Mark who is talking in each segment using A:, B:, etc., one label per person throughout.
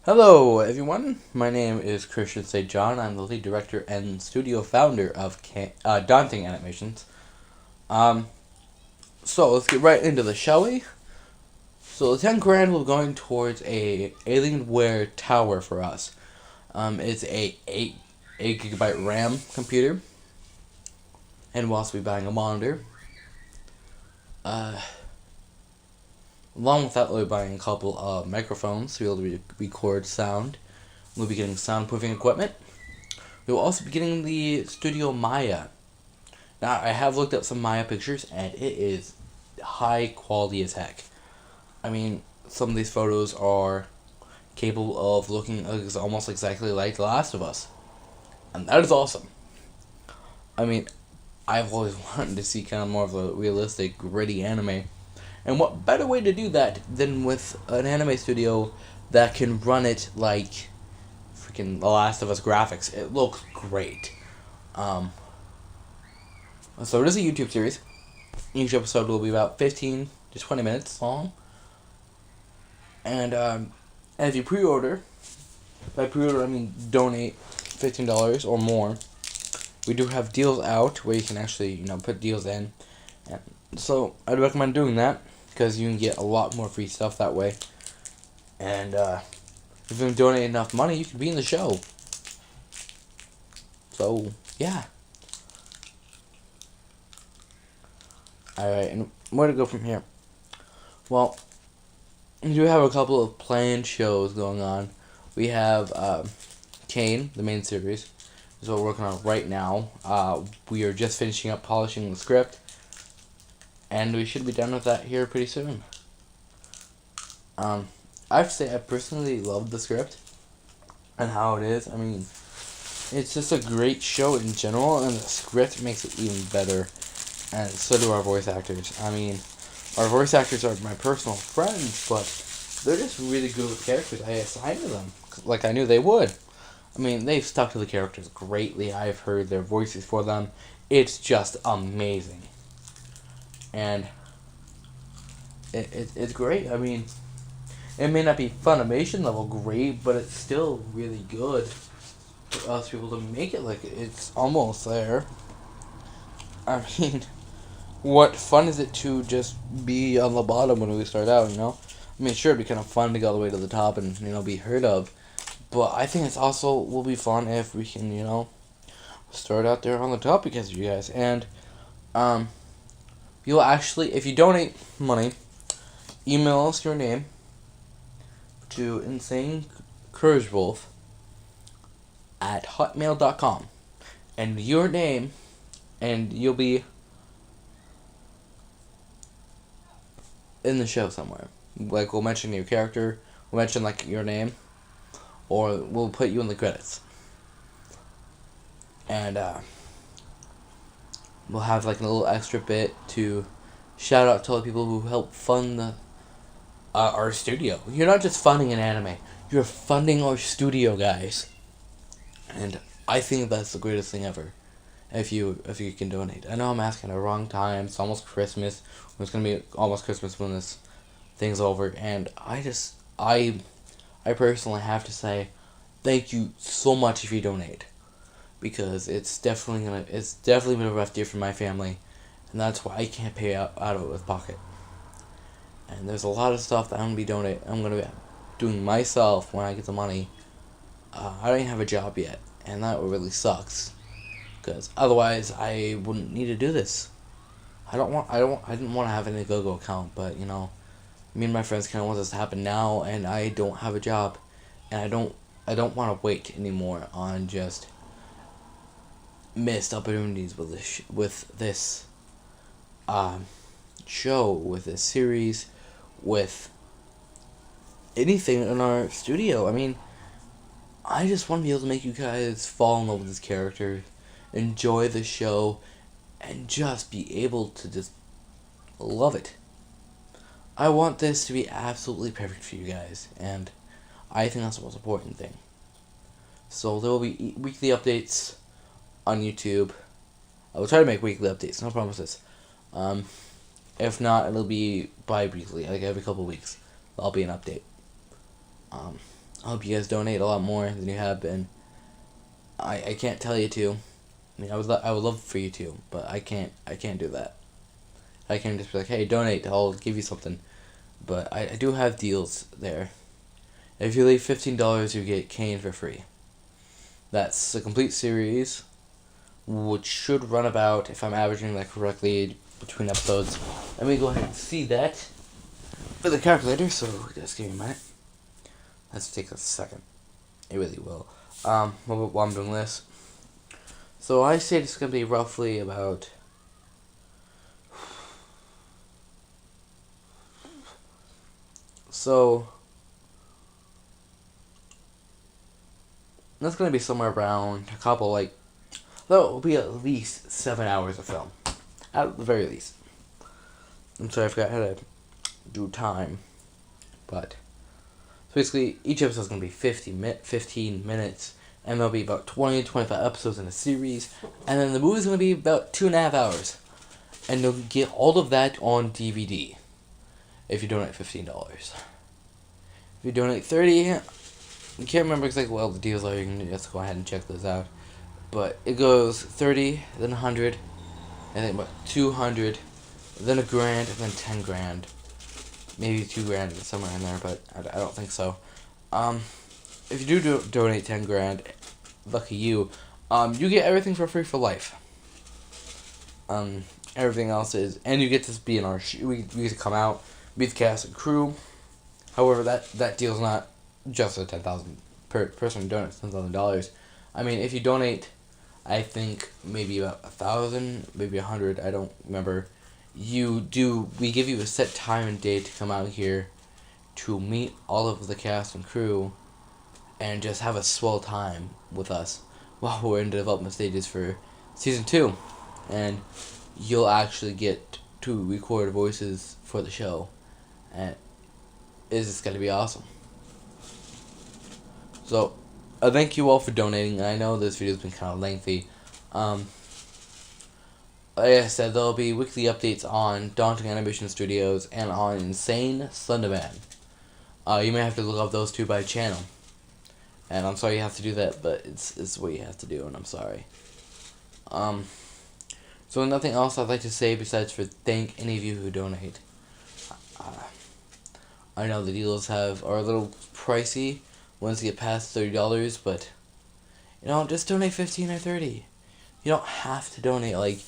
A: Hello, everyone. My name is Christian St. John. I'm the lead director and studio founder of Daunting Animations. Um, so let's get right into this, shall we? So the 10 grand will be going towards a Alienware tower for us. It's a 8 gigabyte RAM computer, and we'll also be buying a monitor. Uh, Along with that, we'll be buying a couple of microphones to be able to record sound. We'll be getting soundproofing equipment. We will also be getting the Studio Maya. Now, I have looked up some Maya pictures, and it is high quality as heck. I mean, some of these photos are capable of looking almost exactly like The Last of Us. And that is awesome. I mean, I've always wanted to see kind of more of a realistic, gritty anime. And what better way to do that than with an anime studio that can run it like freaking The Last of Us graphics? It looks great. So it is a YouTube series. Each episode will be about 15 to 20 minutes long. And if you pre-order, by pre-order I mean donate $15 or more, we do have deals out where you can actually, put deals in. And so I'd recommend doing that because you can get a lot more free stuff that way. And if you donate enough money, you can be in the show. So, yeah. Alright, and where to go from here? Well, we do have a couple of planned shows going on. We have Kane, the main series, is what we're working on right now. We are just finishing up polishing the script, and we should be done with that here pretty soon. I have to say, I personally love the script and how it is. I mean, it's just a great show in general, and the script makes it even better. And so do our voice actors. I mean, our voice actors are my personal friends, but they're just really good with characters I assigned to them, like I knew they would. I mean, they've stuck to the characters greatly. I've heard their voices for them. It's just amazing. And it's great. I mean, it may not be Funimation level great, but it's still really good for us people to make it like it's almost there. I mean, what fun is it to just be on the bottom when we start out, I mean, sure, it'd be kind of fun to go all the way to the top and, be heard of. But I think it's also will be fun if we can, start out there on the top because of you guys. And, you'll actually, if you donate money, email us your name to insanecouragewolf@hotmail.com. And your name, and you'll be in the show somewhere. Like, we'll mention your character, we'll mention, like, your name, or we'll put you in the credits. And, we'll have, like, a little extra bit to shout out to all the people who help fund our studio. You're not just funding an anime, you're funding our studio, guys. And I think that's the greatest thing ever. If you can donate. I know I'm asking at the wrong time. It's almost Christmas. It's gonna be almost Christmas when this thing's over, and I personally have to say thank you so much if you donate, because it's definitely been a rough year for my family, and that's why I can't pay out of it with pocket. And there's a lot of stuff that I'm gonna be doing myself when I get the money. I don't even have a job yet, and that really sucks, because otherwise I wouldn't need to do this. I didn't want to have an Indiegogo account, but me and my friends kind of want this to happen now, and I don't have a job, and I don't want to wait anymore on just missed opportunities with this show, with this series, with anything in our studio. I mean, I just want to be able to make you guys fall in love with this character, enjoy the show, and just be able to just love it. I want this to be absolutely perfect for you guys, and I think that's the most important thing. So there will be weekly updates on YouTube. I will try to make weekly updates, no promises. If not, it'll be bi-weekly, like every couple of weeks. That'll be an update. I hope you guys donate a lot more than you have been. I can't tell you to. I mean, I would love for you to, but I can't do that. I can't just be like, hey, donate, I'll give you something. But I do have deals there. If you leave $15, you get Kane for free. That's a complete series, which should run about, if I'm averaging that correctly, between episodes. Let me go ahead and see that for the calculator, so just give me a minute. Let's take a second. It really will. While I'm doing this. So I say it's going to be roughly about... So... That's going to be somewhere around a couple, like... That will be at least 7 hours of film. At the very least. I'm sorry, I forgot how to do time. But... So basically, each episode is going to be 15 minutes. And there'll be about 20 to 25 episodes in a series. And then the movie's going to be about 2.5 hours. And you'll get all of that on DVD. If you donate $15. If you donate $30, I can't remember exactly what all the deals are. You can just go ahead and check those out. But it goes 30, then 100, and then about 200, then $1,000, and then $10,000. Maybe $2,000 somewhere in there, but I don't think so. If you do donate $10,000, lucky you, you get everything for free for life. Everything else is, and you get to be in our we get to come out, meet the cast and crew. However, that deal's not just a 10,000 per person who donates $10,000. I mean, if you donate, I think maybe about 1,000, maybe 100. I don't remember. We give you a set time and date to come out here to meet all of the cast and crew, and just have a swell time with us while we're in the development stages for season 2, and you'll actually get to record voices for the show, and it's just gonna be awesome. So, thank you all for donating. I know this video's been kind of lengthy. Like I said, there'll be weekly updates on Daunting Animation Studios and on Insane Slenderman. You may have to look up those two by channel. And I'm sorry you have to do that, but it's what you have to do, and I'm sorry. So nothing else I'd like to say besides for thank any of you who donate. I know the deals are a little pricey once you get past $30, but just donate 15 or 30. You don't have to donate like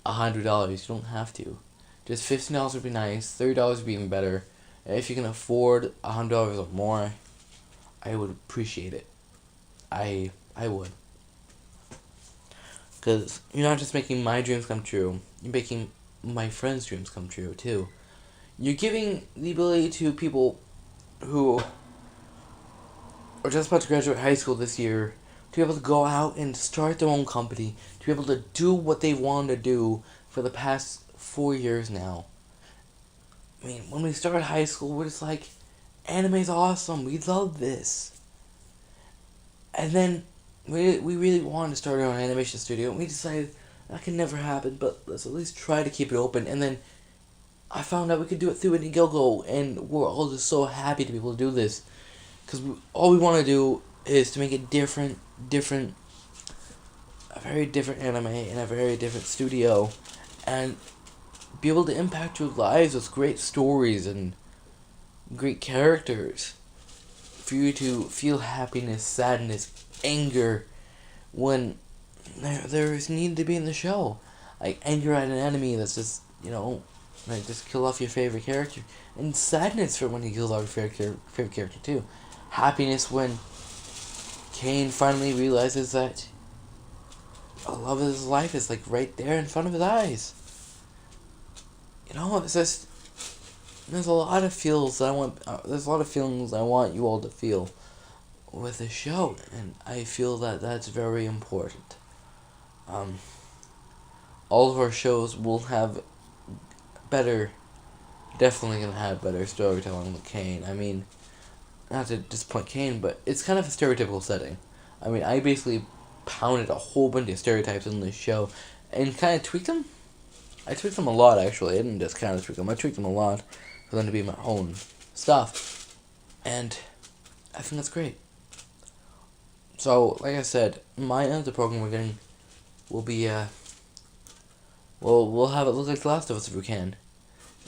A: $100. You don't have to. Just $15 would be nice. $30 would be even better. And if you can afford $100 or more, I would appreciate it. I would. Because you're not just making my dreams come true, you're making my friends' dreams come true, too. You're giving the ability to people who are just about to graduate high school this year to be able to go out and start their own company, to be able to do what they wanted to do for the past 4 years now. I mean, when we started high school, we're just like, anime's awesome, we love this. And then we really wanted to start our own animation studio, and we decided that can never happen, but let's at least try to keep it open. And then I found out we could do it through Indiegogo, and we're all just so happy to be able to do this. Because all we want to do is to make a very different anime in a very different studio, and be able to impact your lives with great stories and great characters. For you to feel happiness, sadness, anger when there's need to be in the show. Like anger at an enemy that's just, like just kill off your favorite character. And sadness for when he kills off your favorite character too. Happiness when Kane finally realizes that the love of his life is like right there in front of his eyes. It's just, there's a lot of feels that I want. There's a lot of feelings I want you all to feel with the show, and I feel that that's very important. All of our shows will have definitely gonna have better storytelling with Kane. I mean, not to disappoint Kane, but it's kind of a stereotypical setting. I mean, I basically pounded a whole bunch of stereotypes in this show and kind of tweaked them. I tweaked them a lot, actually. I didn't just kind of tweak them. I tweaked them a lot for them to be my own stuff. And I think that's great. So, like I said, my end of the program we're getting will be, we'll have it look like The Last of Us if we can.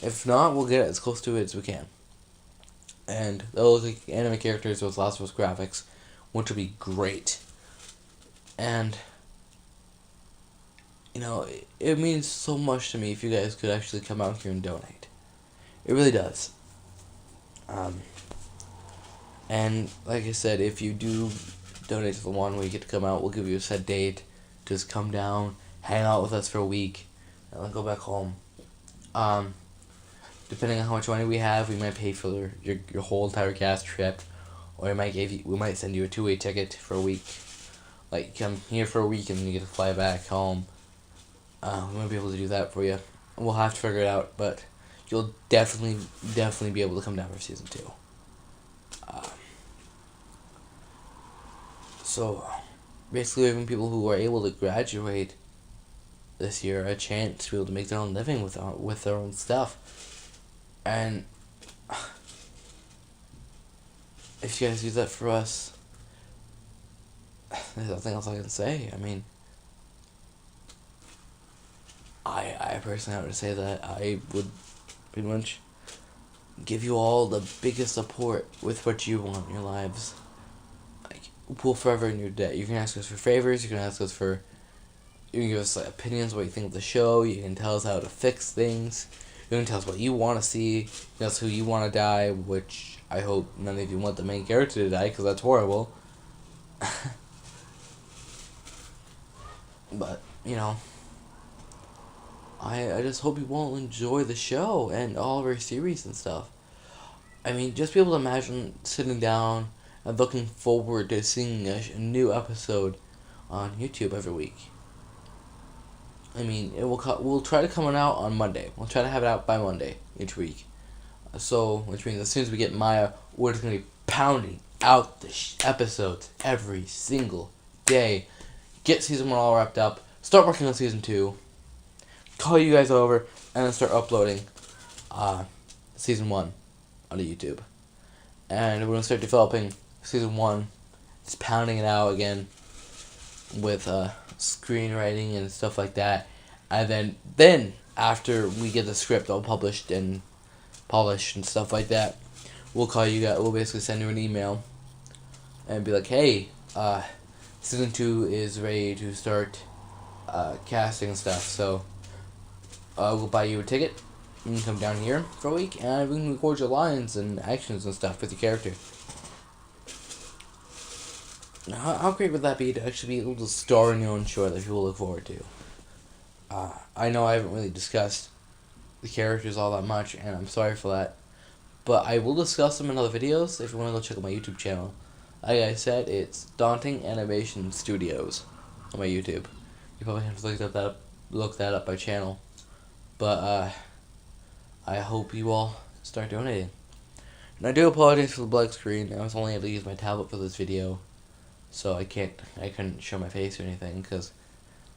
A: If not, we'll get it as close to it as we can. And they'll look like anime characters with Last of Us graphics, which will be great. And, it means so much to me if you guys could actually come out here and donate. It really does. And like I said, if you do donate to the one where you get to come out, we'll give you a set date. Just come down, hang out with us for a week, and then go back home. Depending on how much money we have, we might pay for your whole entire gas trip, or we might send you a 2-way ticket for a week. Like, come here for a week and then you get to fly back home. We might be able to do that for you. We'll have to figure it out, but you'll definitely be able to come down for season 2. So, basically giving people who are able to graduate this year a chance to be able to make their own living with their own stuff. And if you guys do that for us, there's nothing else I can say. I mean, I personally have to say that I would pretty much give you all the biggest support with what you want in your lives. Like, we'll forever in your debt. You can ask us for favors. You can ask us for. You can give us opinions, what you think of the show. You can tell us how to fix things. You can tell us what you want to see. You can tell us who you want to die, which I hope none of you want the main character to die, because that's horrible. But, I just hope you will enjoy the show and all of our series and stuff. I mean, just be able to imagine sitting down and looking forward to seeing a new episode on YouTube every week. I mean, we'll try to come out on Monday. We'll try to have it out by Monday each week. So, which means as soon as we get Maya, we're just going to be pounding out the episodes every single day. Get season 1 all wrapped up. Start working on season 2. Call you guys over. And then start uploading season 1 onto YouTube. And we're going to start developing season 1. Just pounding it out again with screenwriting and stuff like that. And then after we get the script all published and polished and stuff like that, we'll call you guys. We'll basically send you an email and be like, hey, season 2 is ready to start casting and stuff. So we'll buy you a ticket. You can come down here for a week and we can record your lines and actions and stuff with your character. How great would that be to actually be able to star in your own show that people look forward to? I know I haven't really discussed the characters all that much, and I'm sorry for that. But I will discuss them in other videos if you want to go check out my YouTube channel. Like I said, it's Daunting Animation Studios on my YouTube. You probably have to look that up by channel. But I hope you all start donating. And I do apologize for the black screen. I was only able to use my tablet for this video. So I couldn't show my face or anything because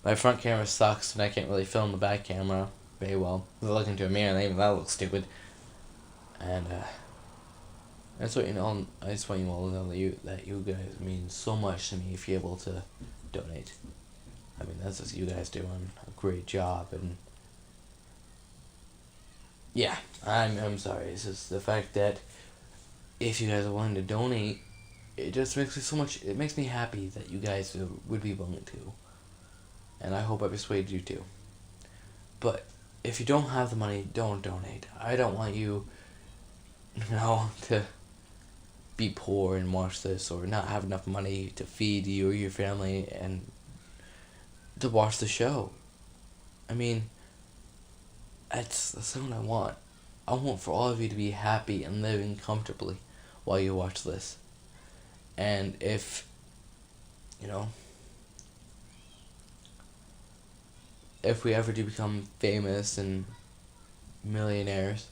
A: my front camera sucks and I can't really film the back camera very well. I look into a mirror and even that looks stupid. And that's what I just want you all to know that you guys mean so much to me if you're able to donate. I mean, that's just you guys doing a great job, and yeah, I'm sorry. It's just the fact that if you guys are willing to donate, it just makes me so much. It makes me happy that you guys would be willing to, and I hope I persuaded you to. But if you don't have the money, don't donate. I don't want you, to be poor and watch this, or not have enough money to feed you or your family and to watch the show. I mean, that's what I want. I want for all of you to be happy and living comfortably while you watch this. And if we ever do become famous and millionaires,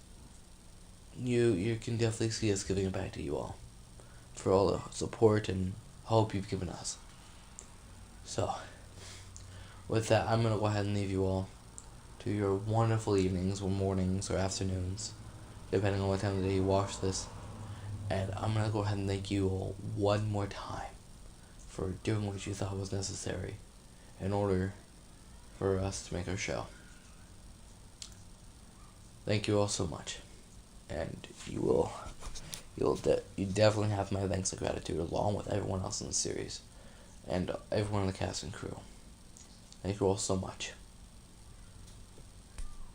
A: you can definitely see us giving it back to you all for all the support and hope you've given us. So, with that, I'm going to go ahead and leave you all to your wonderful evenings or mornings or afternoons, depending on what time of the day you watch this. And I'm going to go ahead and thank you all one more time for doing what you thought was necessary in order for us to make our show. Thank you all so much. And you definitely have my thanks and gratitude along with everyone else in the series and everyone in the cast and crew. Thank you all so much.